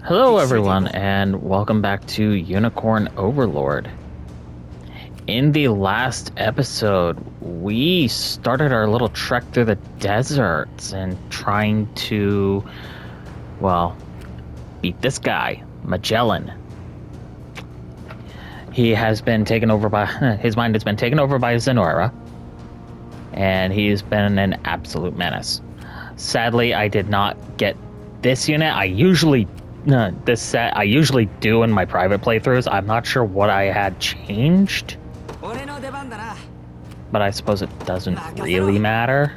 Hello everyone, and welcome back to Unicorn Overlord. In the last episode, we started our little trek through the deserts and trying to, well, beat this guy, Magellan. He has been taken over by, his mind has been taken over by Zenora, and he's been an absolute menace. Sadly, I did not get this unit. I usually do in my private playthroughs. I'm not sure what I had changed, but I suppose it doesn't really matter.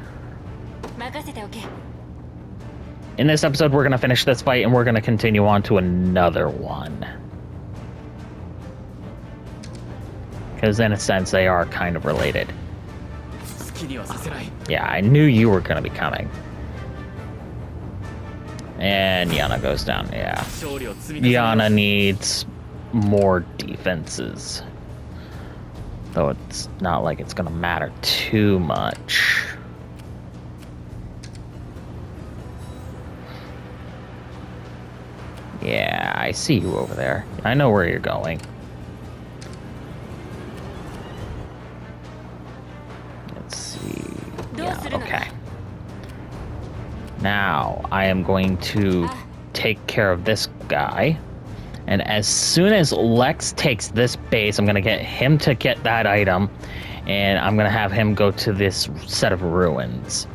In this episode, we're going to finish this fight and we're going to continue on to another one. Because in a sense, they are kind of related. Yeah, I knew you were going to be coming. And Yana goes down, yeah. Yana needs more defenses. Though it's not like it's gonna matter too much. Yeah, I see you over there. I know where you're going. Let's see. Yeah, okay. Now, I am going to take care of this guy. And as soon as Lex takes this base, I'm going to get him to get that item. And I'm going to have him go to this set of ruins.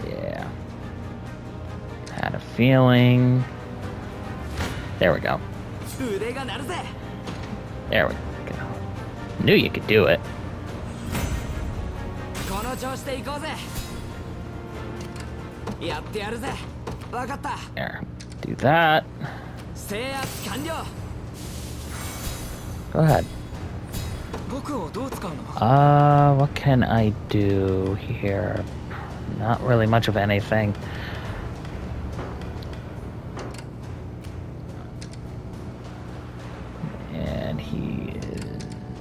Yeah. Had a feeling. There we go. There we go. Knew you could do it. There, do that. Go ahead. What can I do here? Not really much of anything. And he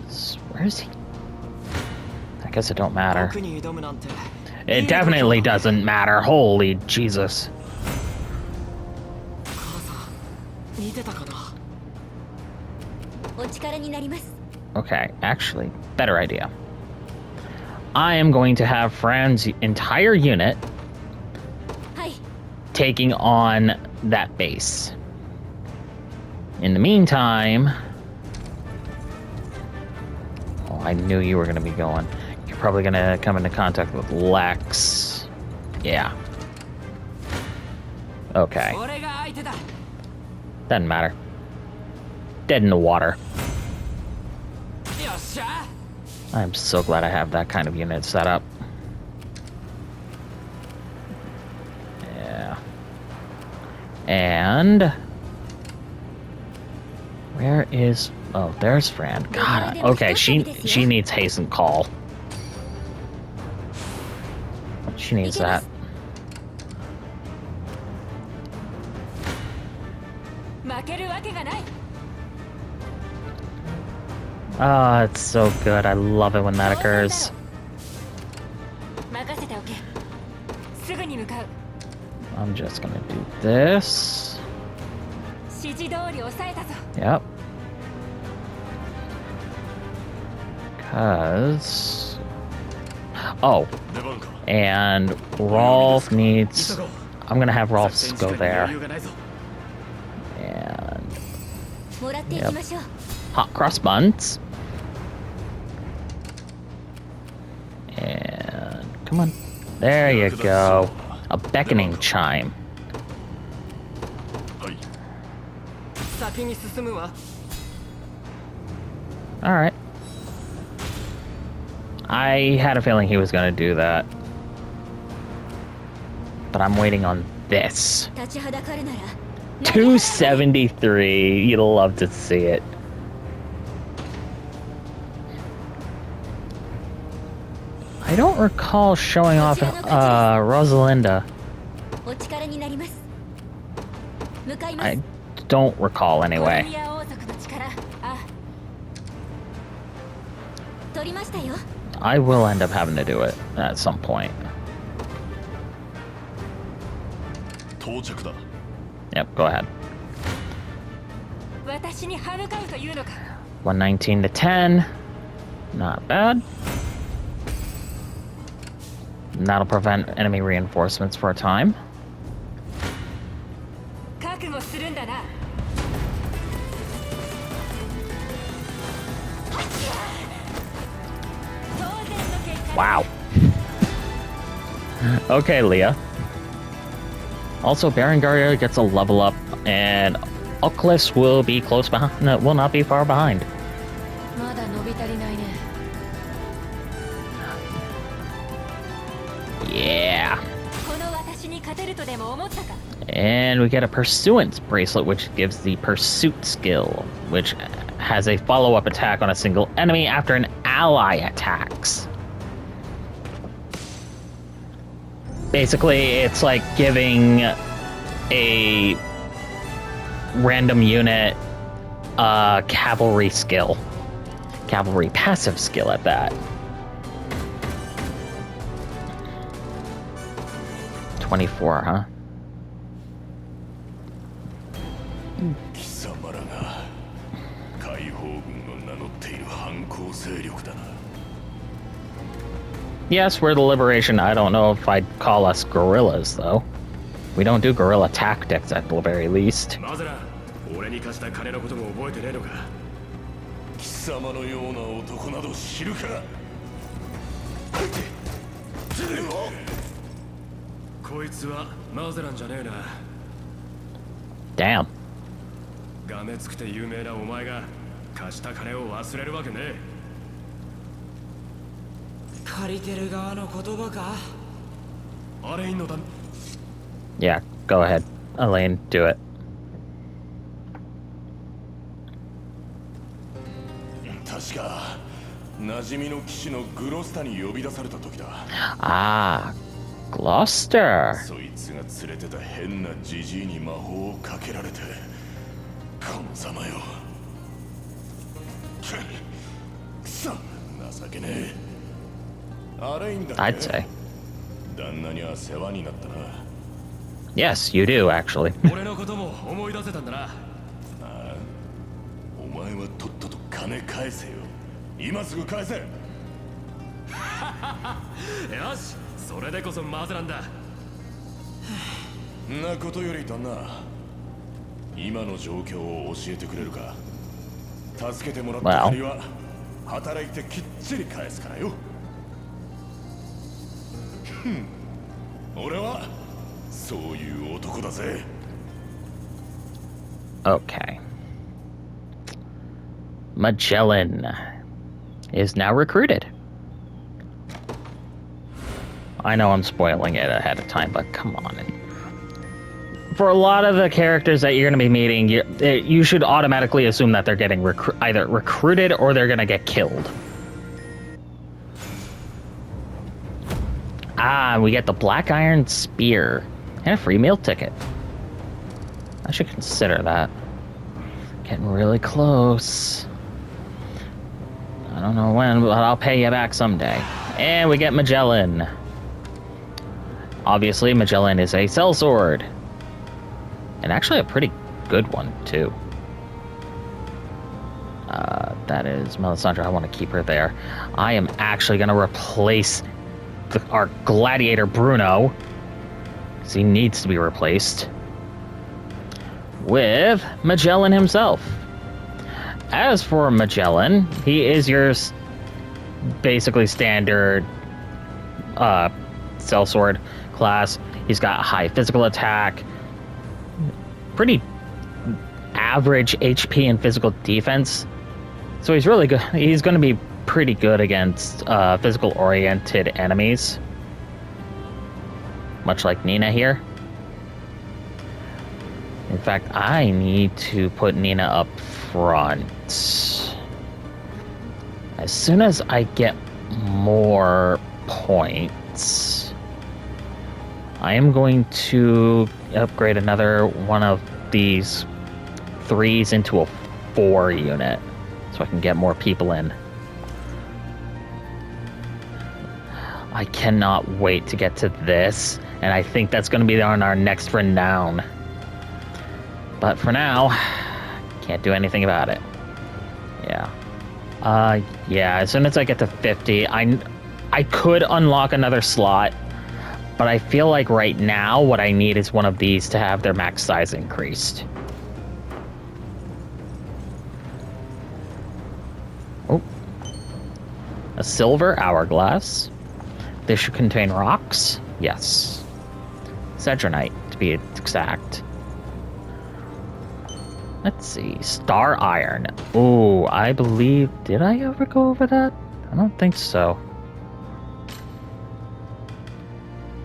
is... Where is he? I guess it don't matter. It definitely doesn't matter. Holy Jesus. Okay, actually, better idea. I am going to have Fran's entire unit taking on that base. In the meantime... Oh, I knew you were going to be going. You're probably going to come into contact with Lex. Yeah. Okay. Doesn't matter. Dead in the water. I'm so glad I have that kind of unit set up. Yeah. And... Where is... Oh, there's Fran. God, okay, she needs hasten call. She needs that. Oh, it's so good. I love it when that occurs. I'm just gonna do this. Yep. Because... Oh. And Rolf needs... I'm gonna have Rolf go there. And... Yep. Hot cross buns. And... Come on. There you go. A beckoning chime. Alright. I had a feeling he was going to do that. But I'm waiting on this. 273. You'll love to see it. I don't recall showing off Rosalinda. I don't recall anyway. I will end up having to do it at some point. Yep, go ahead. 119 to 10. Not bad. And that'll prevent enemy reinforcements for a time. Wow. Okay, Leah. Also, Berengaria gets a level up, and Oculus will be close behind. No, will not be far behind. Yeah. And we get a Pursuance Bracelet, which gives the Pursuit skill, which has a follow-up attack on a single enemy after an ally attacks. Basically, it's like giving a random unit a cavalry skill. Cavalry passive skill at that. 24, huh? Yes, we're the Liberation. I don't know if I'd call us guerrillas, though. We don't do guerrilla tactics, at the very least. Damn. Yeah, go ahead. Elaine, do it. Ah, Gloucester. I'd say. Yes, you do, actually. Okay. Magellan is now recruited. I know I'm spoiling it ahead of time, but come on. For a lot of the characters that you're going to be meeting, you should automatically assume that they're getting either recruited or they're going to get killed. Ah, we get the Black Iron Spear and a free meal ticket. I should consider that. Getting really close. I don't know when, but I'll pay you back someday. And we get Magellan. Obviously, Magellan is a sellsword. And actually a pretty good one, too. That is Melisandre. I want to keep her there. I am actually going to replace our gladiator Bruno, because he needs to be replaced, with Magellan himself. As for Magellan, he is your basically standard sellsword class. He's got high physical attack, pretty average HP and physical defense. So he's really good. He's going to be pretty good against physical-oriented enemies. Much like Nina here. In fact, I need to put Nina up front. As soon as I get more points, I am going to upgrade another one of these 3s into a 4 unit, so I can get more people in. I cannot wait to get to this, and I think that's going to be on our next renown. But for now, can't do anything about it. Yeah. Yeah, as soon as I get to 50, I could unlock another slot, but I feel like right now what I need is one of these to have their max size increased. Oh. A silver hourglass. This should contain rocks. Yes. Cedronite, to be exact. Let's see. Star iron. Ooh, I believe... Did I ever go over that? I don't think so.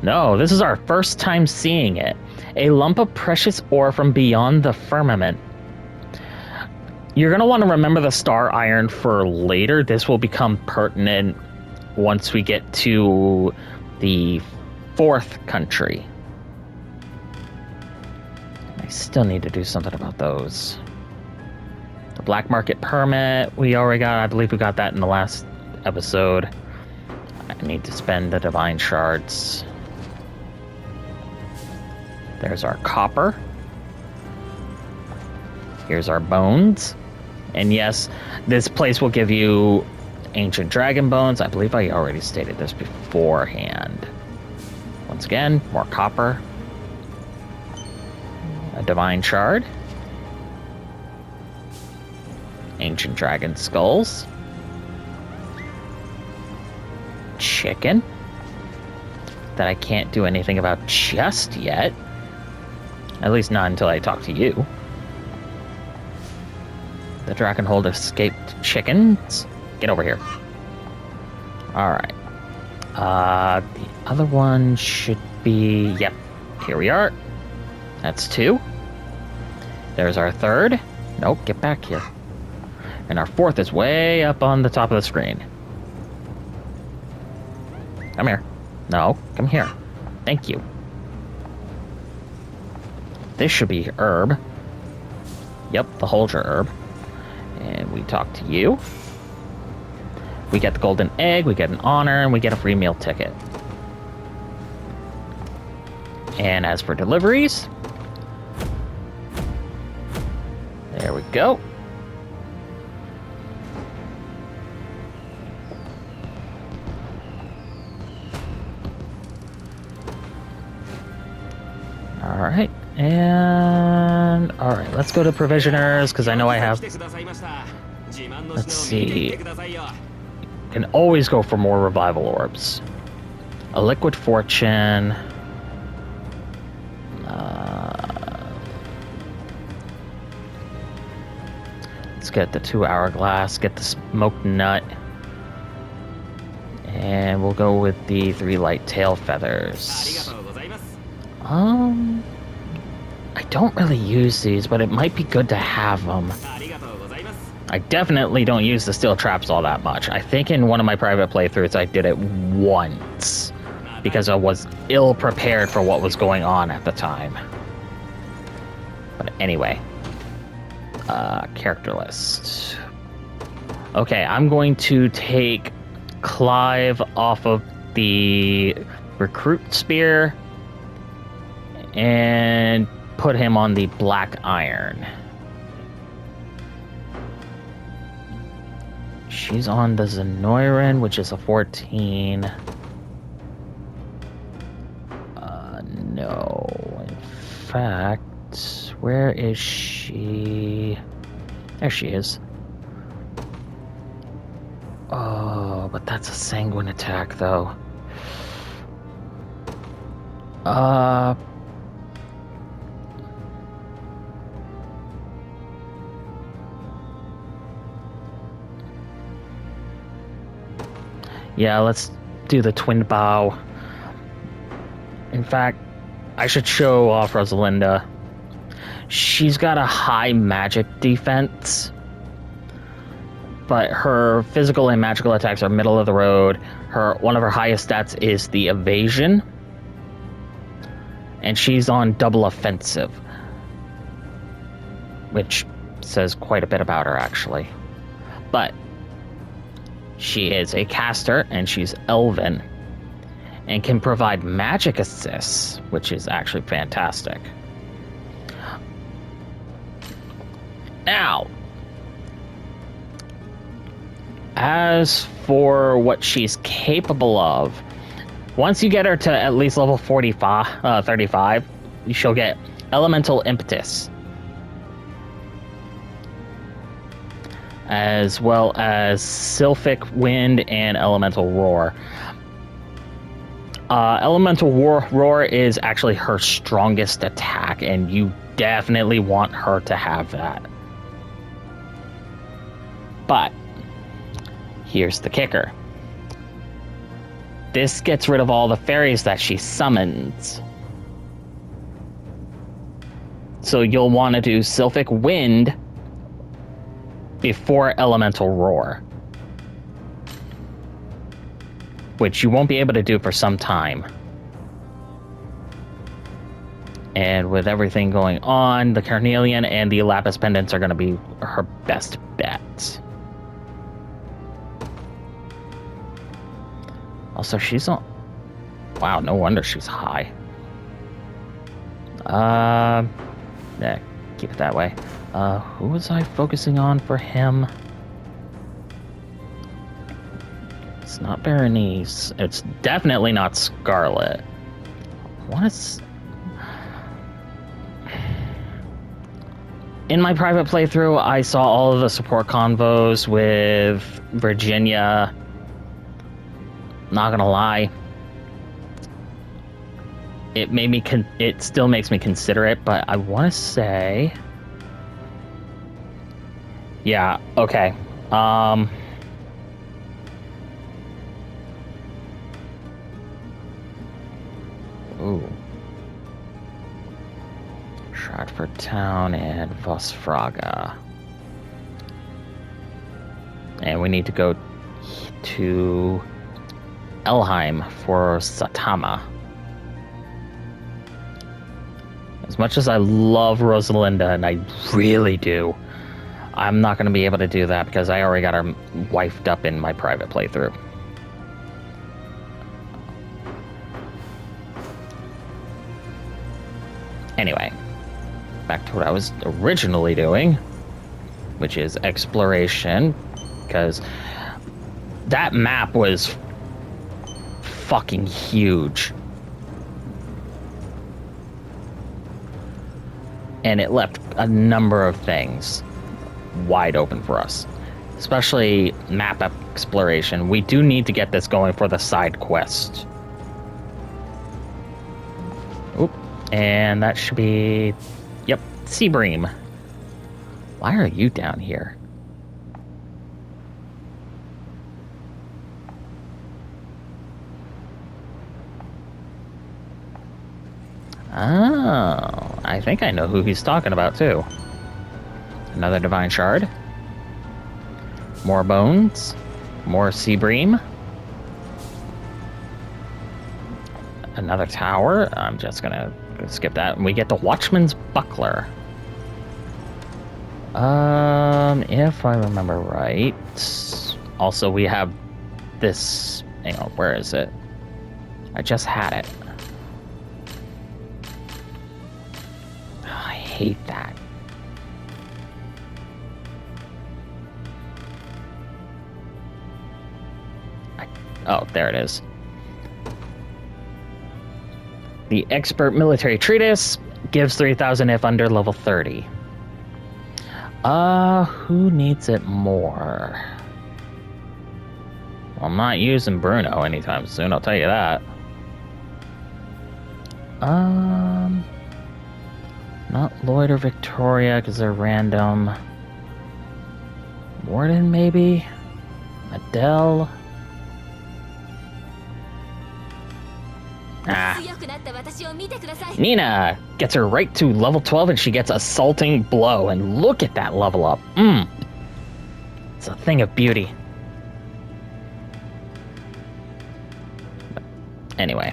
No, this is our first time seeing it. A lump of precious ore from beyond the firmament. You're going to want to remember the star iron for later. This will become pertinent once we get to the 4th country. I still need to do something about those. The black market permit we already got. I believe we got that in the last episode. I need to spend the divine shards. There's our copper. Here's our bones. And yes, this place will give you ancient dragon bones. I believe I already stated this beforehand. Once again, more copper. A divine shard. Ancient dragon skulls. Chicken. That I can't do anything about just yet. At least not until I talk to you. The dragon hold escaped chickens. Get over here. Alright. The other one should be... Yep. Here we are. That's 2. There's our 3rd. Nope, get back here. And our 4th is way up on the top of the screen. Come here. No, come here. Thank you. This should be herb. Yep, the Holger herb. And we talk to you. We get the golden egg, we get an honor, and we get a free meal ticket. And as for deliveries, there we go. Alright, and alright, let's go to provisioners, because I know I have... Let's see. Can always go for more revival orbs. A liquid fortune. Let's get the 2 hourglass, get the smoked nut. And we'll go with the 3 light tail feathers. I don't really use these, but it might be good to have them. I definitely don't use the steel traps all that much. I think in one of my private playthroughs I did it once because I was ill prepared for what was going on at the time. But anyway, character list. Okay, I'm going to take Clive off of the recruit spear and put him on the black iron. She's on the Zenoiran, which is a 14. No. In fact, where is she? There she is. Oh, but that's a sanguine attack, though. Yeah, let's do the twin bow. In fact, I should show off Rosalinda. She's got a high magic defense, but her physical and magical attacks are middle of the road. One of her highest stats is the evasion, and she's on double offensive, which says quite a bit about her, actually. But she is a caster, and she's elven. and can provide magic assists, which is actually fantastic. Now, as for what she's capable of, once you get her to at least level 35, she'll get Elemental Impetus, as well as Sylphic Wind and Elemental Roar. Elemental Roar is actually her strongest attack, and you definitely want her to have that. But here's the kicker. This gets rid of all the fairies that she summons. So you'll want to do Sylphic Wind before Elemental Roar, which you won't be able to do for some time. And with everything going on, the Carnelian and the Lapis Pendants are going to be her best bets. Also, she's on... Wow, no wonder she's high. Yeah, keep it that way. Who was I focusing on for him? It's not Berenice. It's definitely not Scarlet. What is... In my private playthrough, I saw all of the support convos with Virginia. Not gonna lie, it made me it still makes me consider it, but I want to say, yeah, okay. Ooh. Stratford Town and Vosfraga. And we need to go to Elheim for Satama. As much as I love Rosalinda, and I really do, I'm not going to be able to do that because I already got her wifed up in my private playthrough. Anyway, back to what I was originally doing, which is exploration, because that map was fucking huge. And it left a number of things wide open for us, especially map exploration. We do need to get this going for the side quest. Oop. And that should be, yep, Seabream. Why are you down here? Oh, I think I know who he's talking about, too. Another Divine Shard. More bones. More Seabream. Another tower. I'm just gonna skip that. And we get the Watchman's Buckler. If I remember right. Also, we have this... Hang on, where is it? I just had it. I hate that. Oh, there it is. The Expert Military Treatise gives 3,000 if under level 30. Who needs it more? Well, I'm not using Bruno anytime soon, I'll tell you that. Not Lloyd or Victoria, because they're random. Warden, maybe? Adele? Ah. Nina gets her right to level 12 and she gets Assaulting Blow. And look at that level up. It's a thing of beauty. Anyway.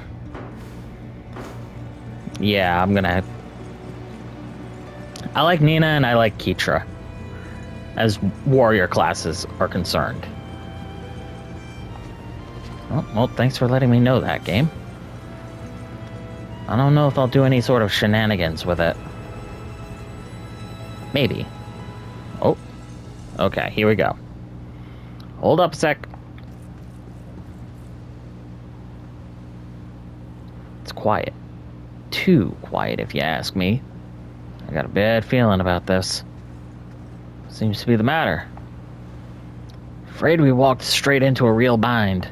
Yeah, I'm gonna... I like Nina and I like Keitra, as warrior classes are concerned. Oh, well, thanks for letting me know that, game. I don't know if I'll do any sort of shenanigans with it. Maybe. Oh. Okay, here we go. Hold up a sec. It's quiet. Too quiet, if you ask me. I got a bad feeling about this. Seems to be the matter. Afraid we walked straight into a real bind.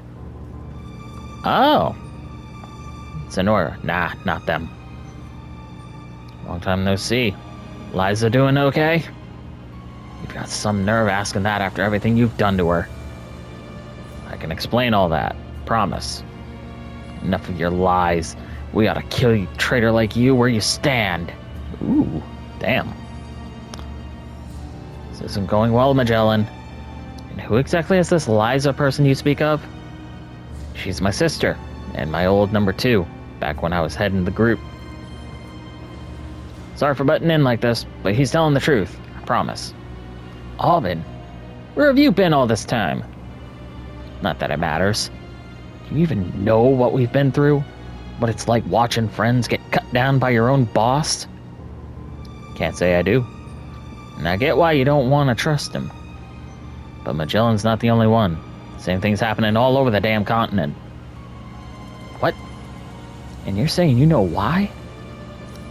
Oh. Sonora. Nah, not them. Long time no see. Liza doing okay? You've got some nerve asking that after everything you've done to her. I can explain all that. Promise. Enough of your lies. We ought to kill you, traitor like you, where you stand. Ooh, damn. This isn't going well, Magellan. And who exactly is this Liza person you speak of? She's my sister, and my old number 2, back when I was heading the group. Sorry for butting in like this, but he's telling the truth. I promise. Alvin, where have you been all this time? Not that it matters. Do you even know what we've been through? What it's like watching friends get cut down by your own boss? Can't say I do. And I get why you don't want to trust him. But Magellan's not the only one. Same thing's happening all over the damn continent. What? And you're saying you know why?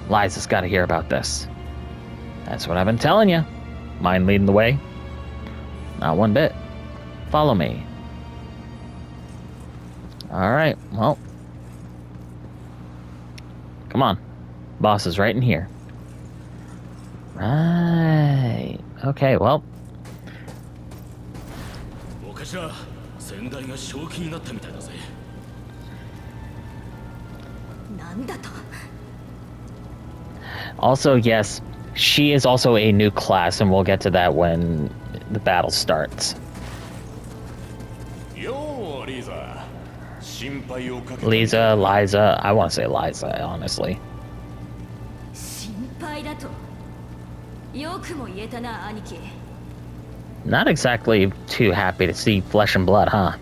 Liza's got to hear about this. That's what I've been telling you. Mind leading the way? Not one bit. Follow me. Alright, well. Come on. Boss is right in here. Right. Okay, well. Also, yes, she is also a new class, and we'll get to that when the battle starts. Liza, I want to say Liza, honestly. Not exactly too happy to see flesh and blood, huh?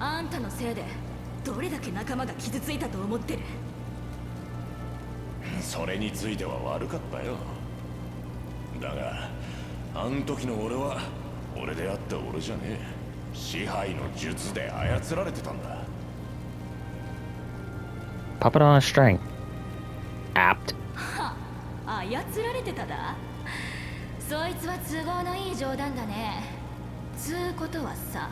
Puppet on a string. Apt. そいつは都合のいい冗談だね。つうことはさ、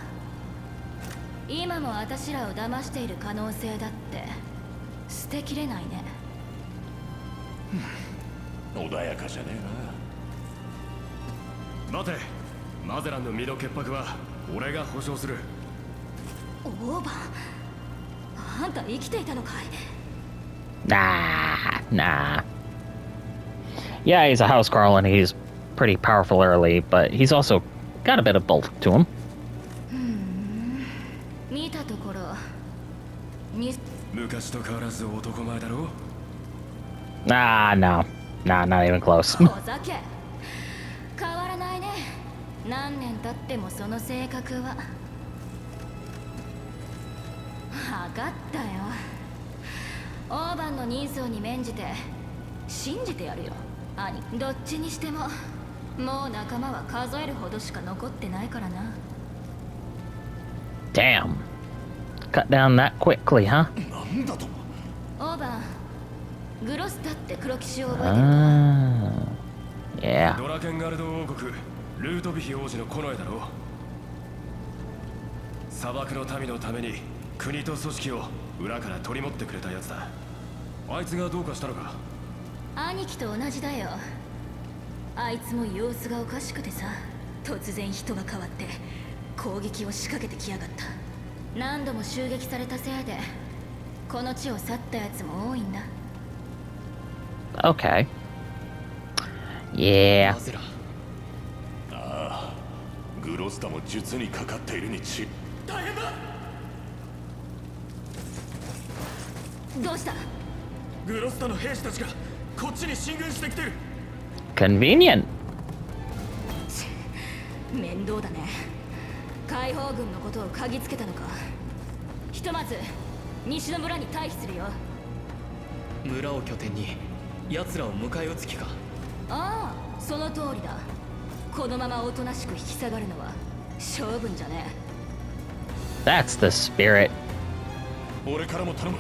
今も私らを騙している可能性だって捨てきれないね。穏やかじゃねえな。待て、マゼランの身の潔白は俺が保証する。オーバー、あんた生きていたのかい？ Nah. Yeah, he's a housecarl and he's pretty powerful early, but he's also got a bit of bulk to him. No, not even close. 変わらないね。何年経ってもその性格は。分かったよ。オーバンの人相に免じて信じてやるよ。兄、どっちにしてももう仲間は数えるほどしか残ってないからな。Damn. Cut down that quickly, huh? なんだと？オーバン、グロスタって黒騎士を覚えてるか？ Yeah. ドラケンガルド王国ルートヴィヒ王子の近衛だろう。砂漠の民のために国と組織を裏から取り持ってくれたやつだ。あいつがどうかしたのか？兄貴と同じだよ。あいつも様子がおかしくてさ、突然人が変わって攻撃を仕掛けてきやがった。何度も襲撃されたせいでこの地を去ったやつも多いんだ。 Okay. Yeah. ああ、グロスタも術にかかっているに違い。大変だ。どうした？グロスタの兵士たちがこっちに進軍してきてる。Convenient. 面倒だね。解放軍のことを嗅ぎつけたのか。ひとまず西の村に退避するよ。村を拠点に奴らを迎え撃つ気か。ああ、その通りだ。このままおとなしく引き下がるのは勝負んじゃねえ。That's the spirit. 俺からも頼む。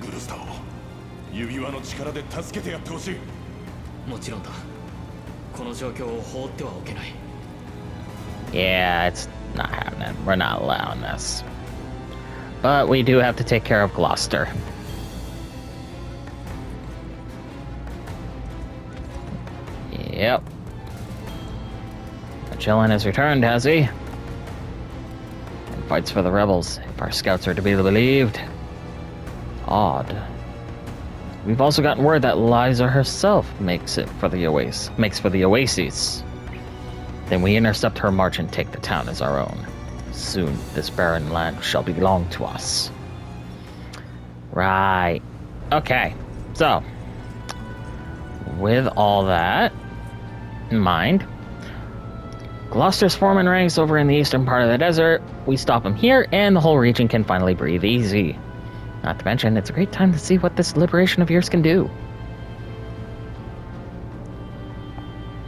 グルスターを指輪の力で助けてやってほしい。もちろんだ。この状況を放ってはおけない。Yeah, it's not happening. We're not allowing this. But we do have to take care of Gloucester. Yep. Magellan has returned, has he? And fights for the rebels, if our scouts are to be believed. Odd. We've also gotten word that Liza herself makes for the oases. Then we intercept her march and take the town as our own. Soon, this barren land shall belong to us. Right. Okay. So, with all that in mind, Gloucester's forming ranks over in the eastern part of the desert. We stop him here, and the whole region can finally breathe easy. Not to mention, it's a great time to see what this liberation of yours can do.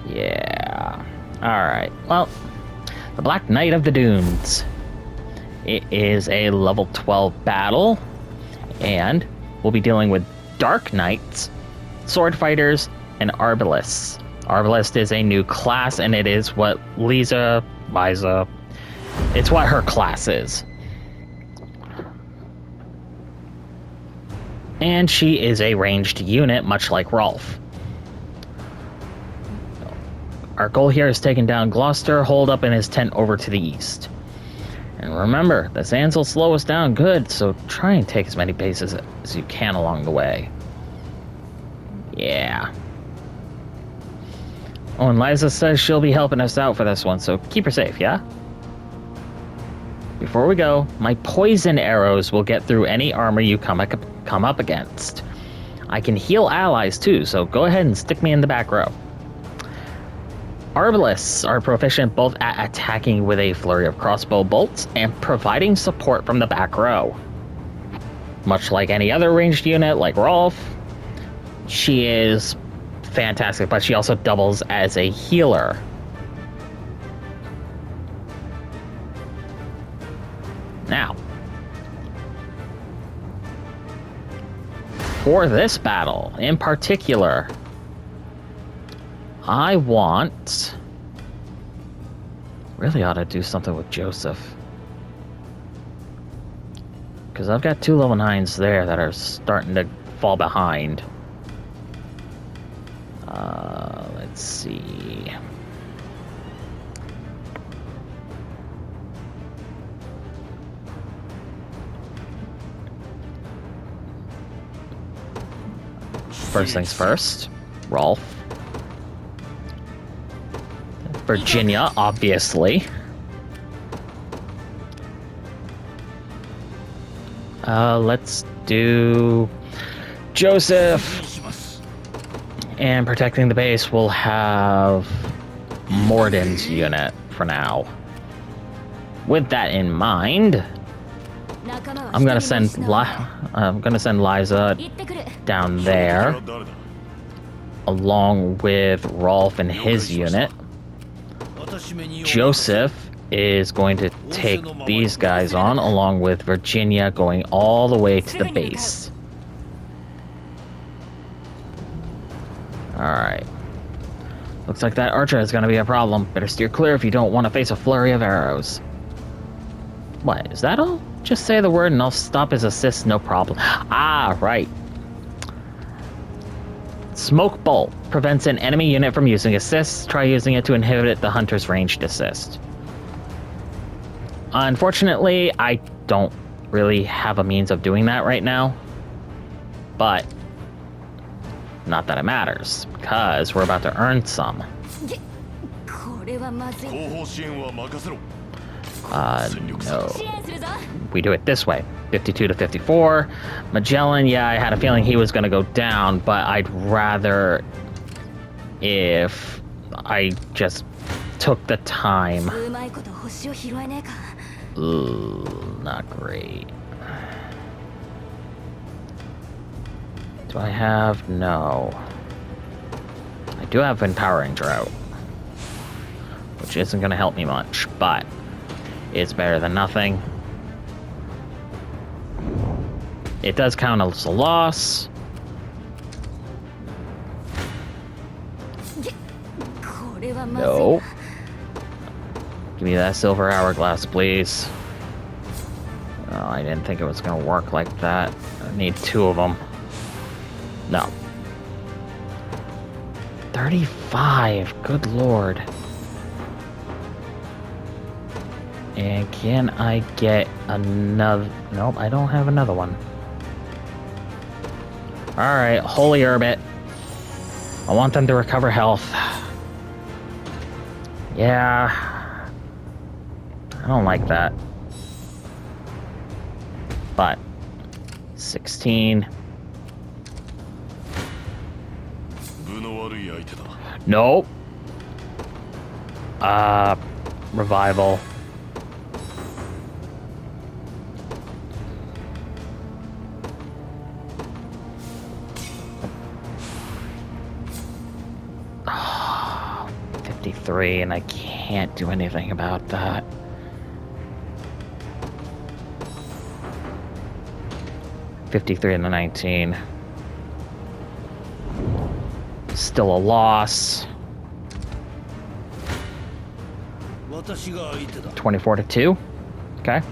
Yeah. Alright, well, the Black Knight of the Dunes. It is a level 12 battle, and we'll be dealing with Dark Knights, Sword Fighters, and Arbalists. Arbalist is a new class, and it is what Liza, it's what her class is. And she is a ranged unit, much like Rolf. Our goal here is taking down Gloucester, hold up in his tent over to the east. And remember, the sands will slow us down good, so try and take as many bases as you can along the way. Yeah. Oh, and Liza says she'll be helping us out for this one, so keep her safe, yeah? Before we go, my poison arrows will get through any armor you come up against. I can heal allies too, so go ahead and stick me in the back row. Arbalists are proficient both at attacking with a flurry of crossbow bolts and providing support from the back row. Much like any other ranged unit like Rolf, she is fantastic, but she also doubles as a healer. Now, for this battle in particular, I really ought to do something with Joseph. Because I've got 2 level 9s there that are starting to fall behind. Let's see. First things first, Rolf. Virginia, obviously. Let's do Joseph. And protecting the base, we'll have Morden's unit for now. With that in mind, I'm gonna send Liza down there, along with Rolf and his unit. Joseph is going to take these guys on, along with Virginia going all the way to the base. Alright. Looks like that archer is going to be a problem. Better steer clear if you don't want to face a flurry of arrows. What, is that all? Just say the word and I'll stop his assist, no problem. Ah, right. Smoke Bolt prevents an enemy unit from using assists. Try using it to inhibit the hunter's ranged assist. Unfortunately, I don't really have a means of doing that right now. But not that it matters, because we're about to earn some. No. We do it this way. 52 to 54. Magellan, yeah, I had a feeling he was going to go down, but I'd rather if I just took the time. Ooh, not great. Do I have? No. I do have Empowering Drought, which isn't going to help me much, but it's better than nothing. It does count as a loss. No. Give me that silver hourglass, please. Oh, I didn't think it was going to work like that. I need 2 of them. No. 35. Good lord. And can I get another? Nope, I don't have another one. Alright, Holy Herb it. I want them to recover health. Yeah. I don't like that. But 16. Nope. Revival. Oh, 53, and I can't do anything about that. $53 and the 19. Still a loss. 24 to 2. Okay.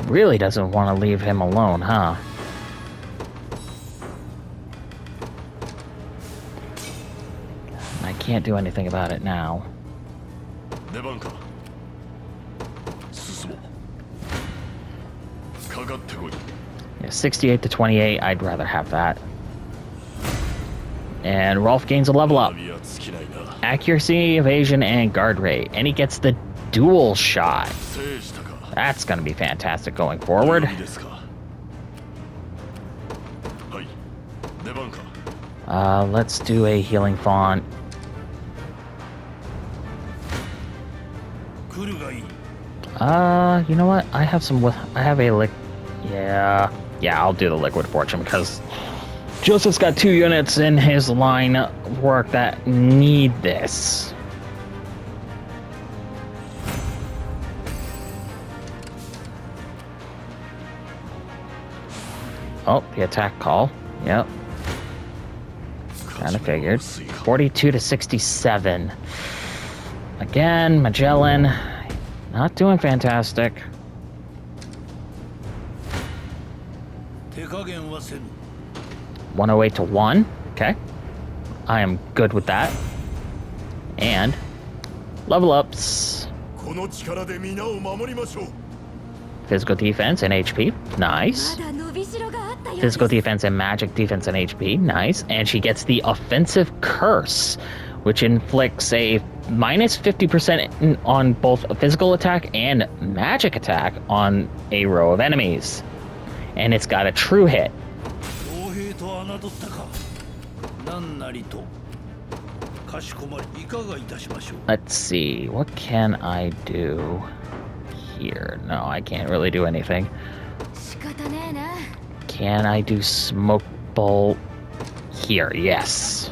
Really doesn't want to leave him alone, huh? I can't do anything about it now. Yeah, 68 to 28, I'd rather have that. And Rolf gains a level up. Accuracy, evasion, and guard rate. And he gets the dual shot. That's going to be fantastic going forward. Let's do a healing font. You know what? I have some. I have a Yeah, I'll do the Liquid Fortune because Joseph's got 2 units in his line of work that need this. Oh, the attack call. Yep. Kind of figured. 42 to 67. Again, Magellan. Not doing fantastic. 108 to 1. Okay. I am good with that. And level ups. Physical defense and HP. Nice. Physical defense and magic defense and HP. Nice. And she gets the offensive curse, which inflicts a minus 50% on both a physical attack and magic attack on a row of enemies. And it's got a true hit. Let's see, what can I do here? No, I can't really do anything. Can I do smoke bolt here? Yes.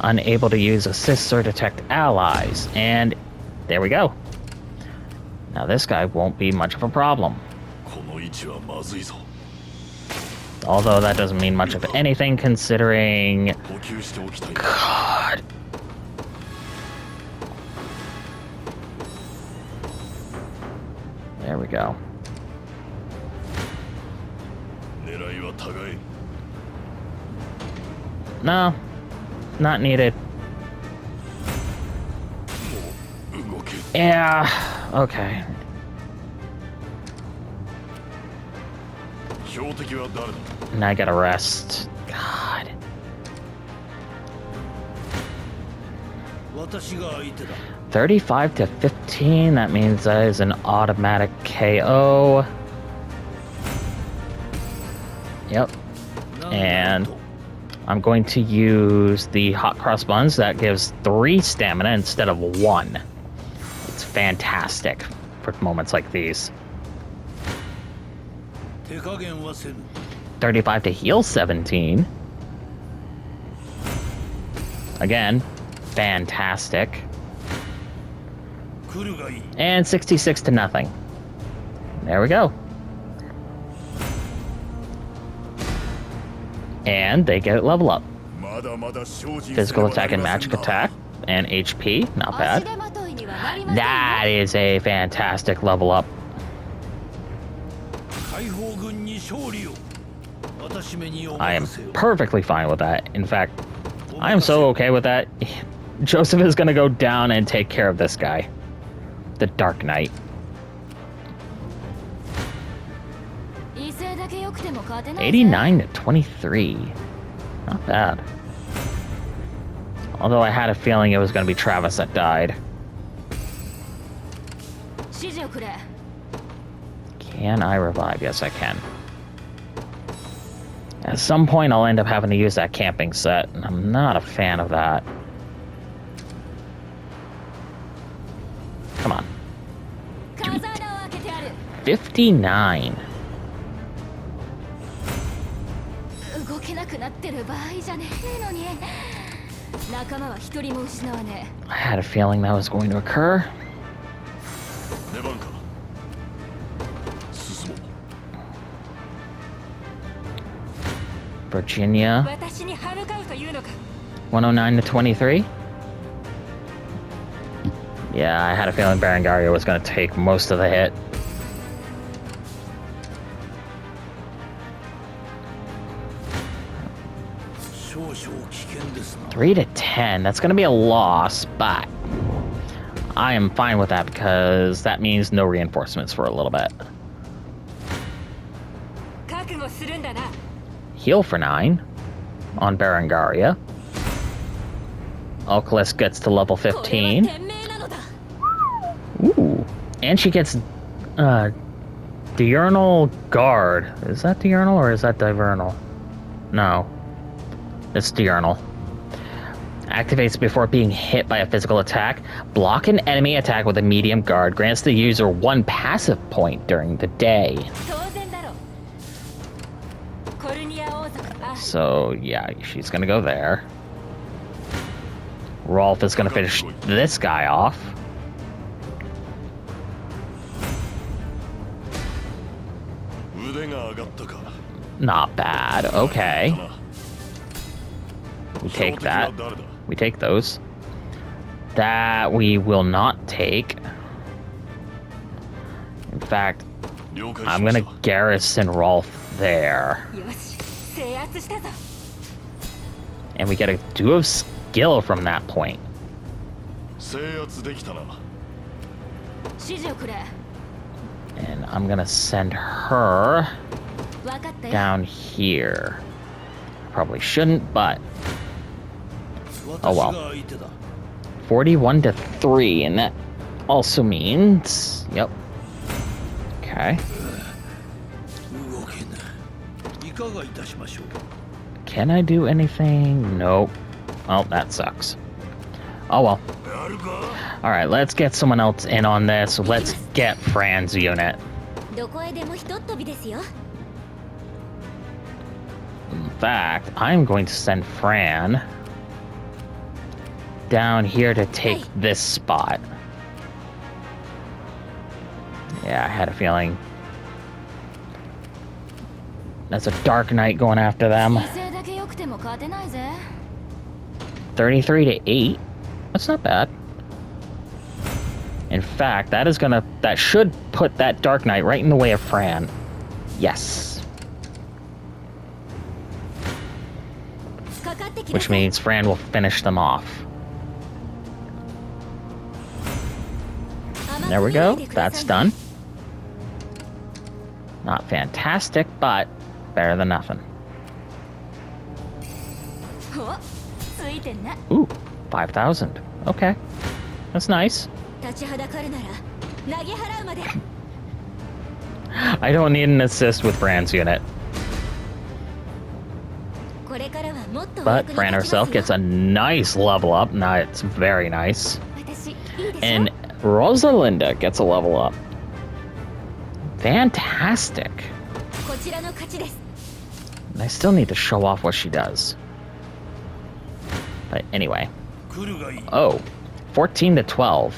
Unable to use assists or detect allies. And there we go. Now this guy won't be much of a problem. Although that doesn't mean much of anything considering... God. There we go. No, not needed. Yeah, okay. Now I gotta rest. God. 35 to 15, that means that is an automatic KO. Yep. And I'm going to use the Hot Cross Buns. That gives 3 stamina instead of 1. fantastic for moments like these. 手加減はせぬ 35 to heal 17. Again, fantastic. 来るがいい And 66 to nothing. There we go. And they get level up. まだまだ精進 Physical attack and magic attack. And HP, not 足 bad. 手まといにはなりませんよ That is a fantastic level up. 解放軍に勝利を私めにお I am 任せを perfectly fine with that. In fact, I am so okay with that. Joseph is going to go down and take care of this guy. The Dark Knight. 威勢だけ良くても勝てないぜ89 to 23. Not bad. Although I had a feeling it was going to be Travis that died. 指示をくれ Can I revive? Yes, I can. At some point, I'll end up having to use that camping set, and I'm not a fan of that. Come on. 風穴を開けてやる 59. 動けなくなってる場合じゃねえのに仲間は一人も失わね I had a feeling that was going to occur. 出番か進もう Virginia, 私に歯向かうというのか109 to 23. Yeah, I had a feeling Berengaria was going to take most of the hit. Three to 10. That's going to be a loss, but I am fine with that because that means no reinforcements for a little bit. 覚悟するんだな Heal for 9 on Berengaria. Alcalist gets to level これは 15. 天命なのだ Ooh. And she gets Diurnal Guard. Is that Diurnal or is that Divernal? No. It's Diurnal. Activates before being hit by a physical attack. Block an enemy attack with a medium guard. Grants the user 1 passive point during the day. 当然だろコルニア王族あ So, yeah, she's gonna go there. Rolf is gonna finish this guy off. Not bad. Okay. We take that. We take those. That we will not take. In fact, I'm gonna garrison Rolf there. よし制圧したぞ And we get a duo of skill from that point. 制圧できたな指示をくれ And I'm gonna send her 分かったよ down here. Probably shouldn't, but oh well. 私が相手だ 41 to 3, and that also means, yep. Okay. 動けないいかがいたしましょう Can I do anything? Nope. Oh, that sucks. Oh well. やるか Alright, let's get someone else in on this. Let's get Fran's unit. どこへでもひとっ飛びですよ In fact, I'm going to send Fran down here to take this spot. Yeah, I had a feeling. That's a Dark Knight going after them. 威勢だけ良くても勝てないぜ 33 to 8. That's not bad. In fact, that should put that Dark Knight right in the way of Fran. Yes. かかってきな Which さい means Fran will finish them off. There we go. That's done. Not fantastic, but better than nothing. おついてんな Ooh, 5,000. Okay. That's nice. 立ちはだかるなら投げ払うまで I don't need an assist with Fran's unit. これからはもっとお But 役に Fran 立ちます herself よ gets a nice level up. Now it's very nice. 私いいでしょ And Rosalinda gets a level up. Fantastic. こちらの勝ちです。 I still need to show off what she does. But anyway. 来るがいい。 Oh, 14 to 12.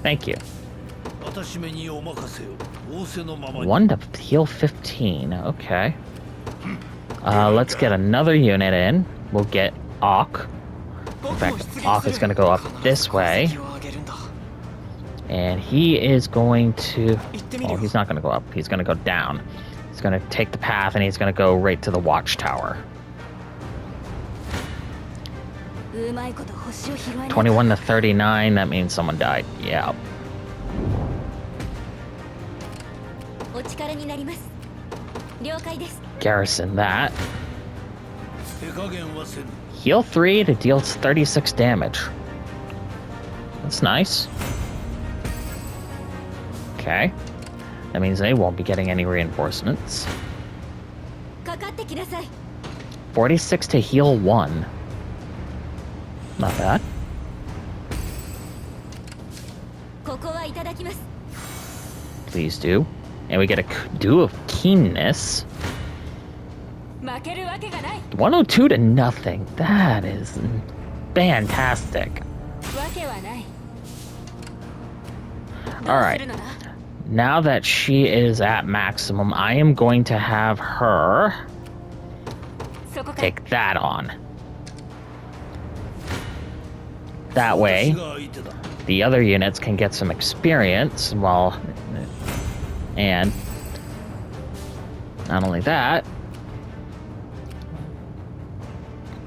Thank you. 私めにお任せを。仰せのままに。 1 to heal 15. Okay. Let's get another unit in. We'll get Auk. In fact, Auk is going to go up this way. And he is going to... Oh, he's not going to go up. He's going to go down. He's going to take the path, and he's going to go right to the watchtower. うまいこと星を拾えない。 21 to 39. That means someone died. Yeah. お力になります。了解です。 Garrison that. 手加減はせぬ。 Heal 3 to deal 36 damage. That's nice. Okay. That means they won't be getting any reinforcements. かかってきなさい。 46 to heal 1. Not bad. ここはいただきます。 Please do. And we get a do of keenness. 負けるわけがない。 102 to nothing. That is fantastic. わけはない。 All right. どうするのだ？ Now that she is at maximum, I am going to have her そこか。 take that on. That way, 私が相手だ。 the other units can get some experience while... And not only that,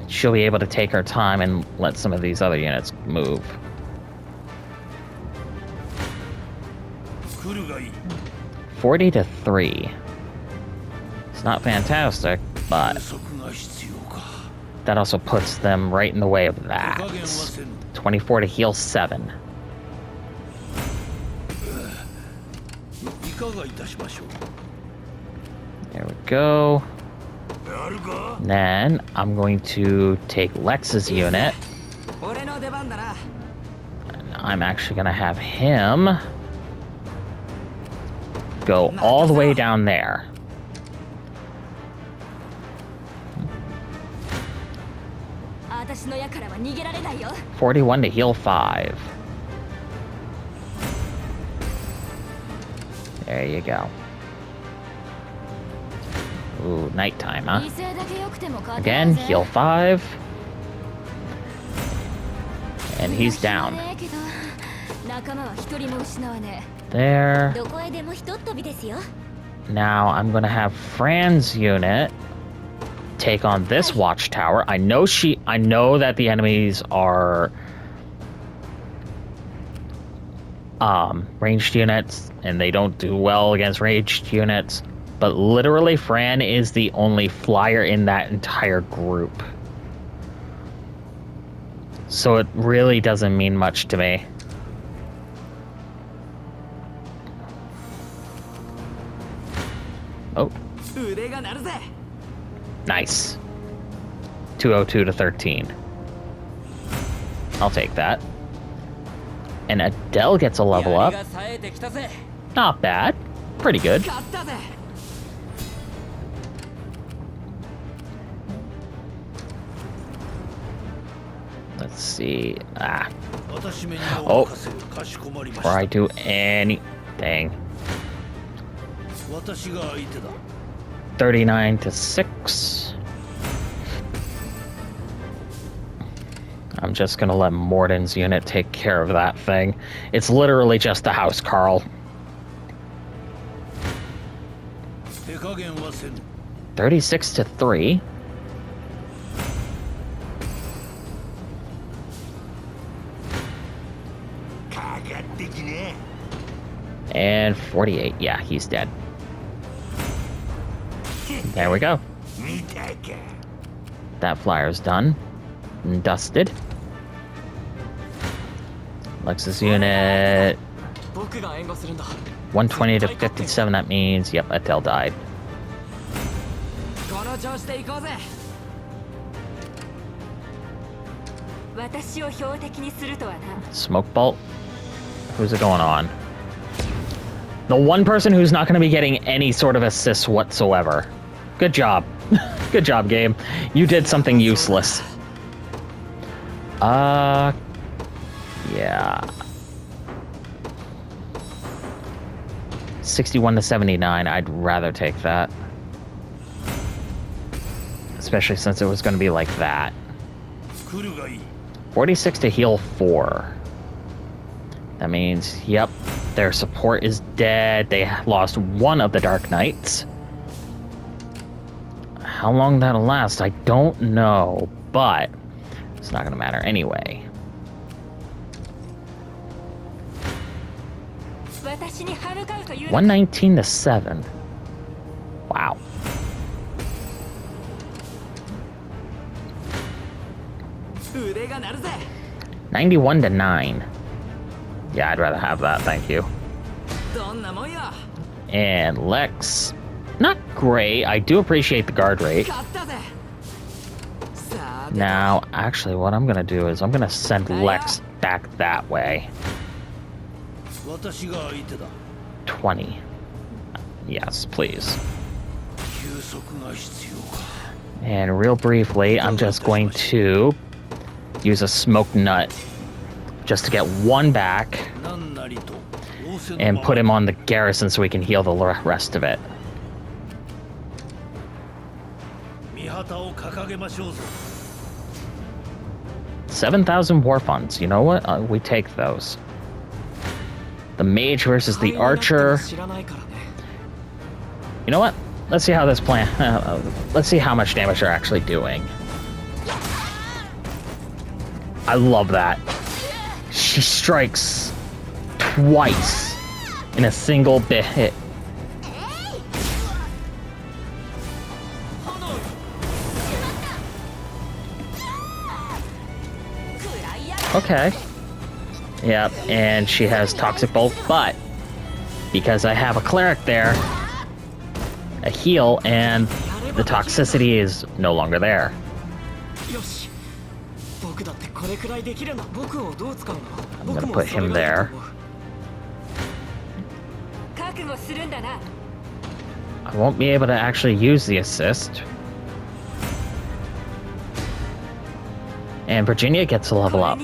she'll be able to take her time and let some of these other units move. 来るがいい。 40 to 3. It's not fantastic, but 速が必要か。 that also puts them right in the way of 手 that. 加減はせぬ。 24 to heal 7. いかがいたしましょう。 There we go. やるか。 Then I'm going to take Lex's unit. 俺の出番だな。 I'm actually going to have him go all the way down there. Yep. 41 to heal 5. There you go. Ooh, nighttime, huh? Again, heal 5. And he's down. There. Now I'm gonna have Fran's unit take on this watchtower. I know that the enemies are ranged units and they don't do well against ranged units, but literally Fran is the only flyer in that entire group. So it really doesn't mean much to me. Oh. Nice. 202 to 13. I'll take that. And Adele gets a level up. Not bad. Pretty good. Let's see. Oh. Before I do anything. 39 to 6. I'm just gonna let Morden's unit take care of that thing. It's literally just a house, Carl. 36 to 3. And 48. Yeah, he's dead. There we go. That flyer's done. And dusted. Lexus unit. 120 to 57. That means, yep, Adele died. 私を標的にするとはな。 Smoke bolt? Who's it going on? The one person who's not going to be getting any sort of assist whatsoever. Good job. Good job, game. You did something useless. Yeah. 61 to 79. I'd rather take that. Especially since it was going to be like that. 46 to heal 4. That means, yep, their support is dead. They lost one of the Dark Knights. How long that'll last, I don't know, but it's not going to matter anyway. 119 to 7. Wow. $91 to 9. Yeah, I'd rather have that, thank you. And Lex, not great. I do appreciate the guard rate. Now, actually, what I'm gonna do is I'm gonna send Lex back that way. 20. Yes, please. And real briefly, I'm just going to use a smoke nut just to get one back and put him on the garrison so we can heal the rest of it. 7,000 war funds. You know what? We take those. The mage versus the archer. You know what? Let's see how this plan. Let's see how much damage they're actually doing. I love that. She strikes twice in a single bit hit. Okay. Yep, and she has Toxic Bolt, but because I have a cleric there, a heal, and the toxicity is no longer there. I'm gonna put him there. I won't be able to actually use the assist. And Virginia gets a level up.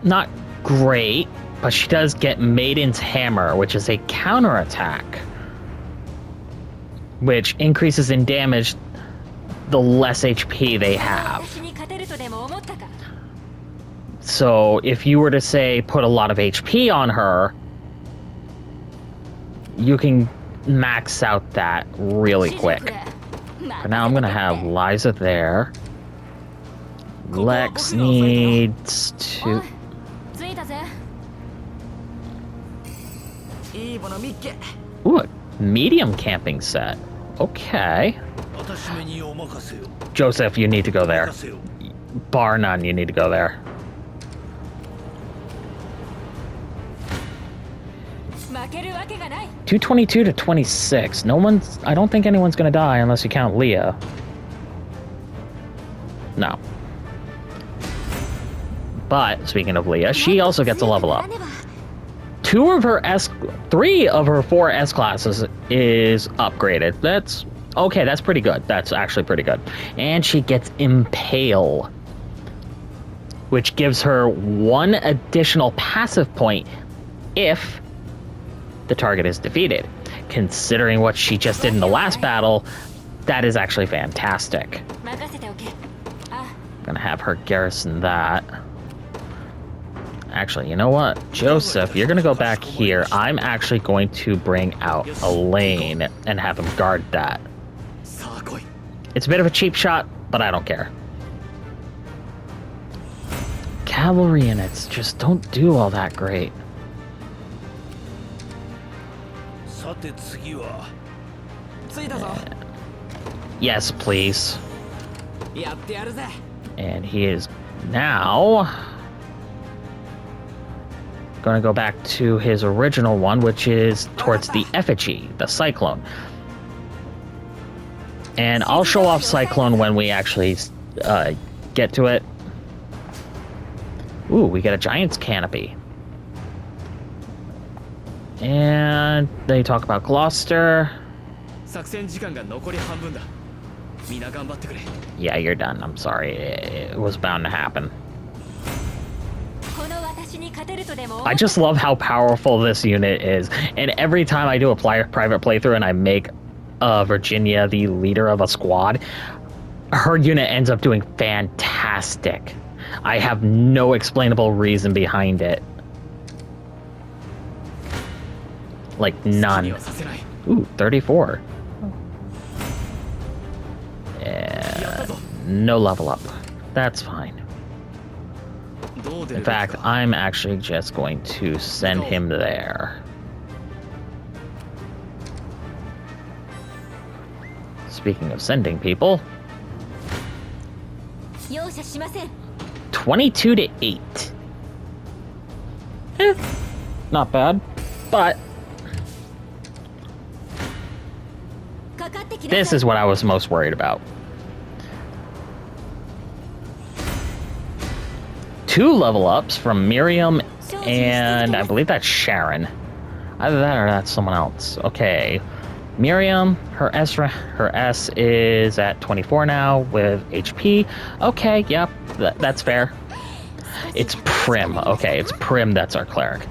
Not great, but she does get Maiden's Hammer, which is a counterattack, which increases in damage the less HP they have. So if you were to, say, put a lot of HP on her, you can max out that really quick. For now, I'm going to have Liza there. Lex needs to... Ooh, a medium camping set. Okay. Joseph, you need to go there. Bar none, you need to go there. $222 to 26. No one's... I don't think anyone's gonna die unless you count Leah. No. But, speaking of Leah, she also gets a level up. 3 of her 4 S classes is upgraded. That's okay, that's pretty good. That's actually pretty good. And she gets Impale, which gives her 1 additional passive point if the target is defeated. Considering what she just did in the last battle, that is actually fantastic. I'm gonna have her garrison that. Actually, you know what? Joseph, you're going to go back here. I'm actually going to bring out Elaine and have him guard that. It's a bit of a cheap shot, but I don't care. Cavalry units just don't do all that great. Yes, please. And he is now... going to go back to his original one, which is towards the effigy, the Cyclone. And I'll show off Cyclone when we actually get to it. Ooh, we get a giant's canopy. And they talk about Gloucester. 作戦時間が残り半分だ。みんな頑張ってくれ。 Yeah, you're done. I'm sorry. It was bound to happen. この私に勝てるとでも I just love how powerful this unit is. And every time I do a private playthrough and I make Virginia the leader of a squad, her unit ends up doing fantastic. I have no explainable reason behind it. Like, 好きに none. はさせない。 Ooh, 34. やったぞ。 No level up. That's fine. どう出 In るべき fact, か。 I'm actually just going to send him there. Speaking of sending people, 容赦しません 22 to 8. Not bad, but かかってきなさい this is what I was most worried about. 2 level ups from Miriam and I believe that's Sharon. Either that or that's someone else. Okay. Miriam, her S is at 24 now with HP. Okay, yep, that's fair. It's Prim. Okay, it's Prim that's our cleric.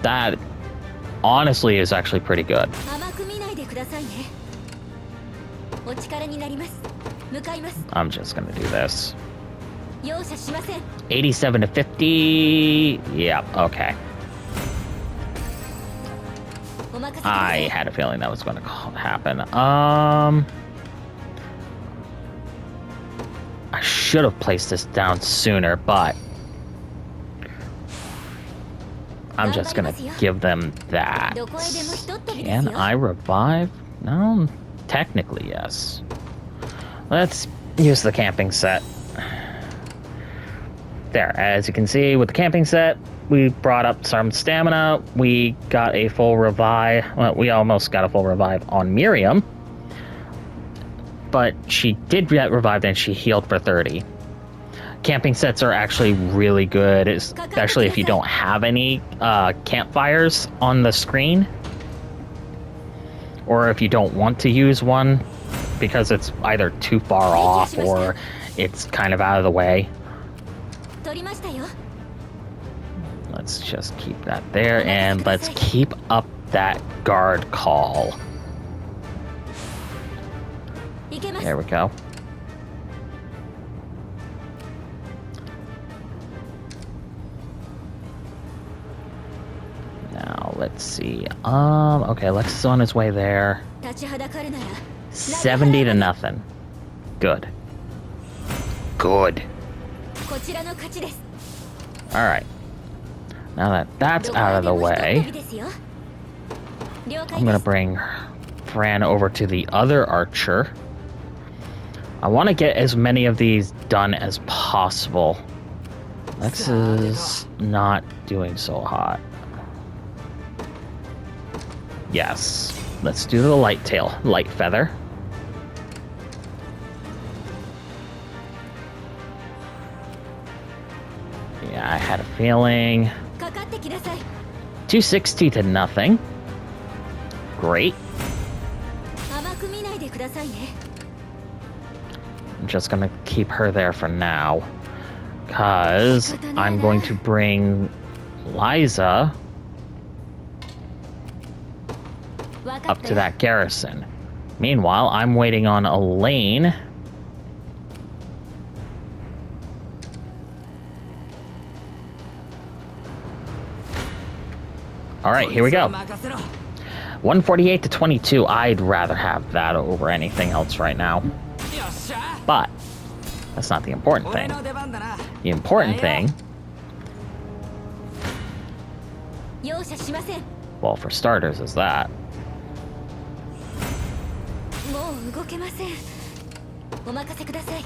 That honestly is actually pretty good. 甘く見ないでくださいねお力になります向かいます I'm just gonna do this. 容赦しません87 to 50. Yep, okay. お任せくださ I い had a feeling that was gonna happen. I should have placed this down sooner, but I'm just gonna give them that. Can I revive? No, technically yes. Let's use the camping set. There, as you can see with the camping set, we brought up some stamina. We got a full revive. Well, we almost got a full revive on Miriam. But she did get revived and she healed for 30. Camping sets are actually really good, especially if you don't have any campfires on the screen. Or if you don't want to use one because it's either too far off or it's kind of out of the way. 取りましたよ Let's just keep that there and let's keep up that guard call. いけます There we go. Now let's see. Okay, Lex is on his way there. 立ちはだかるなら 70 to nothing. Good. Good. こちらの勝ちです All right. Now that that's どこ out へ of で the もひとっ way, 飛びですよ了解 I'm で gonna す bring Fran over to the other archer. I want to get as many of these done as possible. Lex is not doing so hot. Yes. Let's do the light feather. Yeah, I had a feeling. かかってきなさい 260 to nothing. Great. 甘く見ないでくださいね I'm just gonna keep her there for now. Because I'm going to bring Liza 分かっ up た to よ that garrison. Meanwhile, I'm waiting on Elaine. Alright, here we go. 148 to 22. I'd rather have that over anything else right now. But that's not the important thing. The important thing, 容赦しません well, for starters, is that. もう動けませんお任せください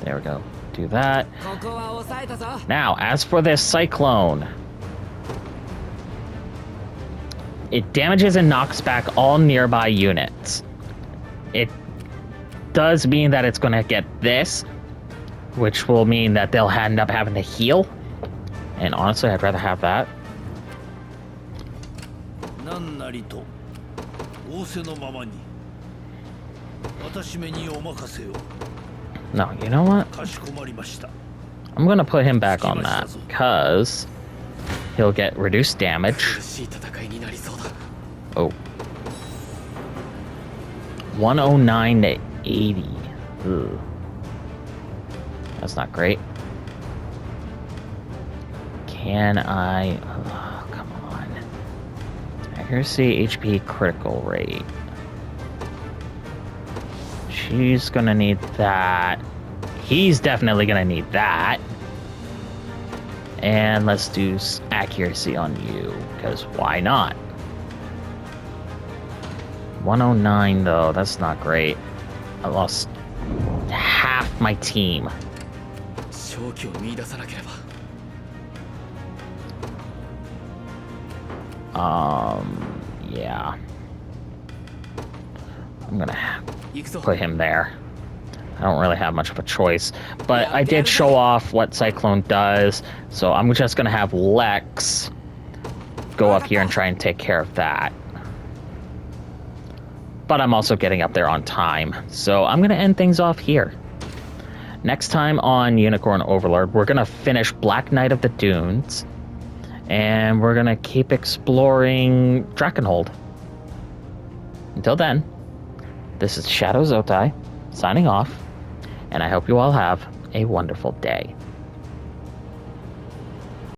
There we go. Do that. Now, as for this cyclone, it damages and knocks back all nearby units. It does mean that it's going to get this, which will mean that they'll end up having to heal And honestly, I'd rather have that. 何なりと仰せのままに私めにお任せを。 No, you know what? かしこまりました。 I'm gonna put him back on that, because he'll get reduced damage. 苦しい戦いになりそうだ。 Oh. 109 to 80. Ugh. That's not great. Can I... Oh, come on. Accuracy, HP, critical rate. She's gonna need that. He's definitely gonna need that. And let's do accuracy on you, because why not? 109 though, that's not great. I lost half my team. 勝機を見出さなければ。 Yeah. I'm gonna 行くぞ。 put him there. I don't really have much of a choice, but I did show off what Cyclone does, so I'm just gonna have Lex go up here and try and take care of that. But I'm also getting up there on time, so I'm gonna end things off here. Next time on Unicorn Overlord, we're gonna finish Black Knight of the Dunes, and we're gonna keep exploring Drakenhold. Until then, this is Shadow Zotai, signing off, and I hope you all have a wonderful day.